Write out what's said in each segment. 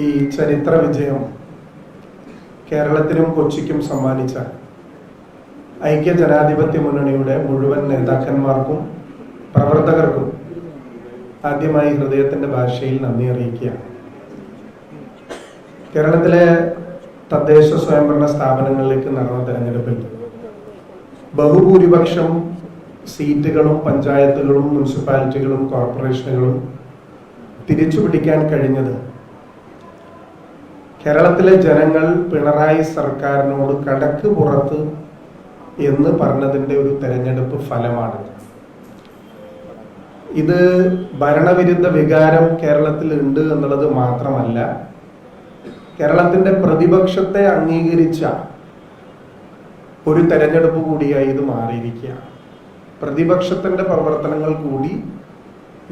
ഈ ചരിത്ര വിജയം കേരളത്തിനും കൊച്ചിക്കും സമ്മാനിച്ച ഐക്യ ജനാധിപത്യ മുന്നണിയുടെ മുഴുവൻ നേതാക്കന്മാർക്കും പ്രവർത്തകർക്കും ആദ്യമായി ഹൃദയത്തിന്റെ ഭാഷയിൽ നന്ദി അറിയിക്കുകയാണ്. കേരളത്തിലെ തദ്ദേശ സ്വയംഭരണ സ്ഥാപനങ്ങളിലേക്ക് നടന്ന തെരഞ്ഞെടുപ്പിൽ ബഹുഭൂരിപക്ഷം സീറ്റുകളും പഞ്ചായത്തുകളും മുനിസിപ്പാലിറ്റികളും കോർപ്പറേഷനുകളും തിരിച്ചുപിടിക്കാൻ കഴിഞ്ഞത് കേരളത്തിലെ ജനങ്ങൾ പിണറായി സർക്കാരിനോട് കടക്ക് പുറത്ത് എന്ന് പറഞ്ഞതിന്റെ ഒരു തെരഞ്ഞെടുപ്പ് ഫലമാണ്. ഇത് ഭരണവിരുദ്ധ വികാരം കേരളത്തിൽ ഉണ്ട് എന്നുള്ളത് മാത്രമല്ല, കേരളത്തിന്റെ പ്രതിപക്ഷത്തെ അംഗീകരിച്ച ഒരു തെരഞ്ഞെടുപ്പ് കൂടിയായി ഇത് മാറിയിരിക്കുകയാണ്. പ്രതിപക്ഷത്തിന്റെ പ്രവർത്തനങ്ങൾ കൂടി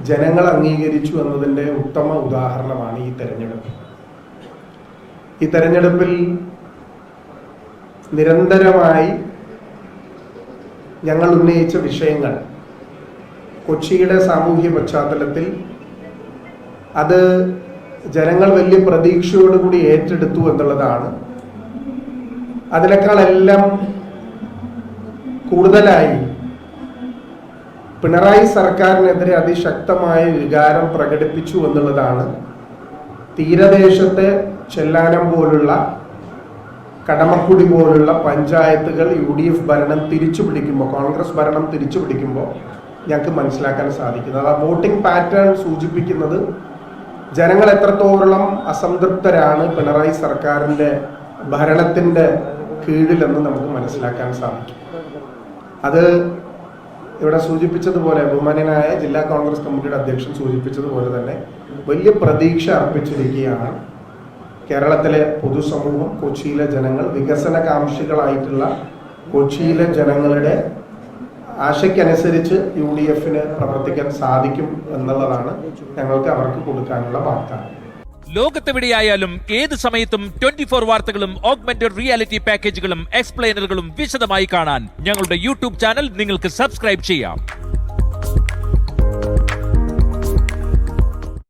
ജനങ്ങൾ അംഗീകരിച്ചു എന്നതിന്റെ ഉത്തമ ഉദാഹരണമാണ് ഈ തെരഞ്ഞെടുപ്പ്. ഈ തെരഞ്ഞെടുപ്പിൽ നിരന്തരമായി ഞങ്ങൾ ഉന്നയിച്ച വിഷയങ്ങൾ കൊച്ചിയുടെ സാമൂഹ്യ പശ്ചാത്തലത്തിൽ അത് ജനങ്ങൾ വലിയ പ്രതീക്ഷയോടുകൂടി ഏറ്റെടുത്തു എന്നുള്ളതാണ്. അതിനേക്കാളെല്ലാം കൂടുതലായി പിണറായി സർക്കാരിനെതിരെ അതിശക്തമായ വികാരം പ്രകടിപ്പിച്ചു എന്നുള്ളതാണ്. തീരദേശത്തെ ചെല്ലാനം പോലുള്ള, കടമക്കുടി പോലുള്ള പഞ്ചായത്തുകൾ UDF ഭരണം തിരിച്ചു പിടിക്കുമ്പോൾ, കോൺഗ്രസ് ഭരണം തിരിച്ചു പിടിക്കുമ്പോൾ ഞങ്ങൾക്ക് മനസ്സിലാക്കാൻ സാധിക്കുന്നത്, ആ വോട്ടിംഗ് പാറ്റേൺ സൂചിപ്പിക്കുന്നത് ജനങ്ങൾ എത്രത്തോളം അസംതൃപ്തരാണ് പിണറായി സർക്കാരിന്റെ ഭരണത്തിന്റെ കീഴിലെന്ന് നമുക്ക് മനസ്സിലാക്കാൻ സാധിക്കും. അത് ഇവിടെ സൂചിപ്പിച്ചതുപോലെ, ബഹുമാന്യനായ ജില്ലാ കോൺഗ്രസ് കമ്മിറ്റിയുടെ അധ്യക്ഷൻ സൂചിപ്പിച്ചതുപോലെ തന്നെ വലിയ പ്രതീക്ഷ അർപ്പിച്ചിരിക്കുകയാണ് കേരളത്തിലെ പൊതുസമൂഹം, കൊച്ചിയിലെ ജനങ്ങൾ. വികസനകാംക്ഷികളായിട്ടുള്ള കൊച്ചിയിലെ ജനങ്ങളുടെ ആശയ്ക്കനുസരിച്ച് UDFന് പ്രവർത്തിക്കാൻ സാധിക്കും എന്നുള്ളതാണ് ഞങ്ങൾക്ക് അവർക്ക് കൊടുക്കാനുള്ള വാഗ്ദാനം. ലോകത്തെവിടെയായാലും ഏത് സമയത്തും 24 വാർത്തകളും ഓഗ്മെന്റഡ് റിയാലിറ്റി പാക്കേജുകളും എക്സ്പ്ലെയിനറുകളും വിശദമായി കാണാൻ ഞങ്ങളുടെ YouTube ചാനൽ നിങ്ങൾക്ക് സബ്സ്ക്രൈബ് ചെയ്യാം.